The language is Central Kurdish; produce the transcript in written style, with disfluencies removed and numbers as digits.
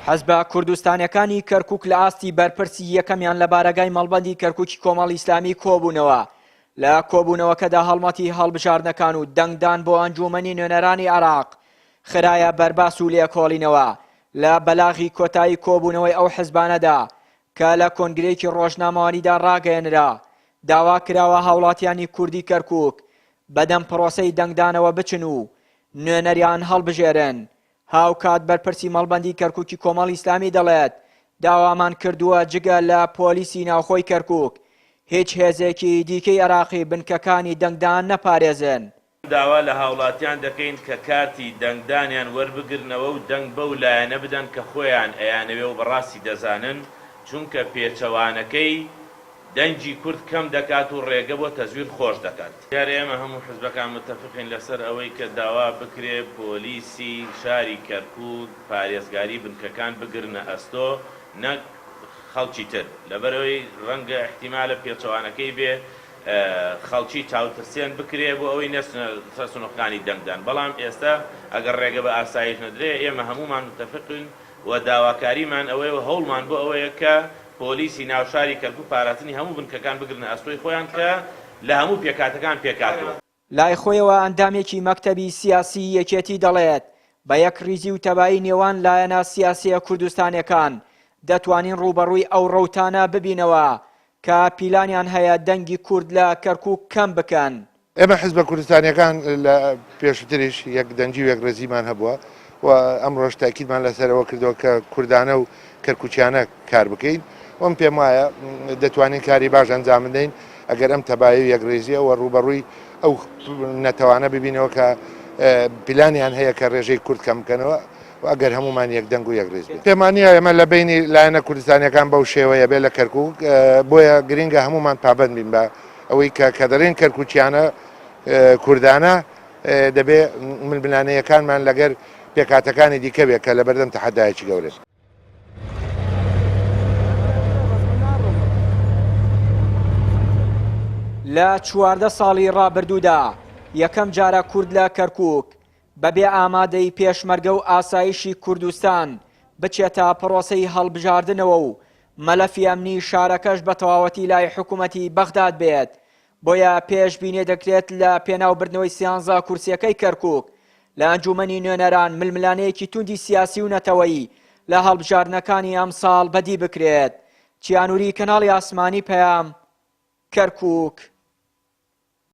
حزبه کوردستانیەکانی کەرکووک لە ئاستی بەرپرسی یەکەمیان لە بارەگای مەڵبەندی کەرکووکی کۆمەڵی ئیسلامی کۆبوونەوە. لە کۆبوونەوەکەدا هەڵمەتی هەڵبژاردنەکان و دەنگدان بۆ ئەنجومەنی نوێنەرانی عێراق خرايە بەرباس و لێکۆڵینەوە لە بەلاغی کۆتایی کۆبوونەوەی ئەو حزبانەدا کە لە کۆنگرەیەکی ڕۆژنامەوانیدا ڕاگەیەنرا داوا کراوە هاوڵاتیانی کوردی کەرکووک بەدەم پرۆسەی دەنگدانەوە بچن و نوێنەریان هەڵبژێرن. هاوکات بەرپرسی مەڵبەندی کەرکووکی کۆمەڵی ئیسلامی دەڵێت داوامان کردووە جگە لە پۆلیسی ناوخۆی کەرکووک هیچ هێزێکی دیکەی عێراقی بنکەکانی دەنگدان نەپارێزن. داوا لە هاوڵاتیان دەکەین کە کارتی دەنگدانیان وەربگرنەوە و دەنگ بەو لایەنە بدەن کە خۆیان ئەیانەوێ و بەڕاستی دەزانن، چونکە پێچەوانەکەی دەنگی کورد کەم دەکات و ڕێگە بۆ تەزویر خۆش دەکات. دیارە ئێمە هەموو حزبەکان متفقین لەسەر ئەوەی کە داوا بکرێ پۆلیسی شاری کەرکووک پارێزگاری بنکەکان بگرنە ئەستۆ نەک خەڵکی تر، لەبەرەوەی ڕەنگە احتیمالە پێچەوانەکەی بێ خەڵکی چاوترسێن بکرێ بۆ ئەوەی نەچنە سەر سنووڕەکانی دەنگدان. بەڵام ئێستا ئەگەر ڕێگە بە ئاسایش نەدرێ ئێمە هەمومان متفقین و داواکاریمان ئەوەیە و هەوڵمان بۆ ئەوەیە کە پۆلیسی ناوشاری کەرکووک پاراتنی هەموو بنکەکان بگرنە ئەستۆی خۆیان کە لە هەموو پێکاتەکان پێکاتەوە. لای خۆیەوە ئەندامێکی مەکتەبی سیاسی یەکێتی دەڵێت بە یەک ریزی و تەبایی نێوان لایەنە سیاسیە کوردستانیەکان دەتوانین ڕوبەڕووی ئەو ڕەوتانە ببینەوە کە پیلانیان هەیە دەنگی کورد لە کەرکووک کەم بکەن. ئێمە حزبە کوردستانیەکان لە پێشتریش یەک دەنگی و یەک ڕێزیمان هەبووە و ئەمڕۆژ تاکیدمان لەسەرەوە کردەوە کە کوردانە و کەرکووکیانە کار بکەین. وەم پێم وایە دەتوانین کاری باش ئەنجام بدەین ئەگەر ئەم تەبایی و یەکڕێزیە و ڕوبەڕووی ئەو نەتەوانە ببینەوە کە پیلانیان هەیە کە ڕێژەی کورد کەم بکەنەوە و ئەگەر هەمومان یەک دەنگ و یەکڕێز بێت. پێمانە ئێمە لە بینی لایەنە کوردستانیەکان بەو شێوەیە بێ لە کەرکووک، بۆیە گرنگە هەمومان پابەند بین بە ئەوەی کە دەڕێن کەرکووکیانە کوردانە دەبێ ململانەیەکانمان لەگەر پێکاتەکانی دیکە بێت کە لە بەردەم تەحەدایەکی گەورەیە. لە 14 ساڵی ڕابردوودا یەکەم جارە کورد لە کەرکووک بەبێ ئامادەی پێشمەرگە و ئاسایشی کوردستان بچێتە پرۆسەی هەڵبژاردنەوە و مەلەفی ئەمنی شارەکەش بە تەواوەتی لای حکوومەتی بەغداد بێت. بۆیە پێشبینێ دەکرێت لە پێناوبردنەوەی سیانزا کورسیەکەی کەرکووک لە ئەنجومەنی نوێنەران ململانەیەکی توندی سیاسی و نەتەوەیی لە هەڵبژاردنەکانی ئەم ساڵ بەدی بکرێت. چیانووری کەناڵی ئاسمانی پەیام، کەرکووک.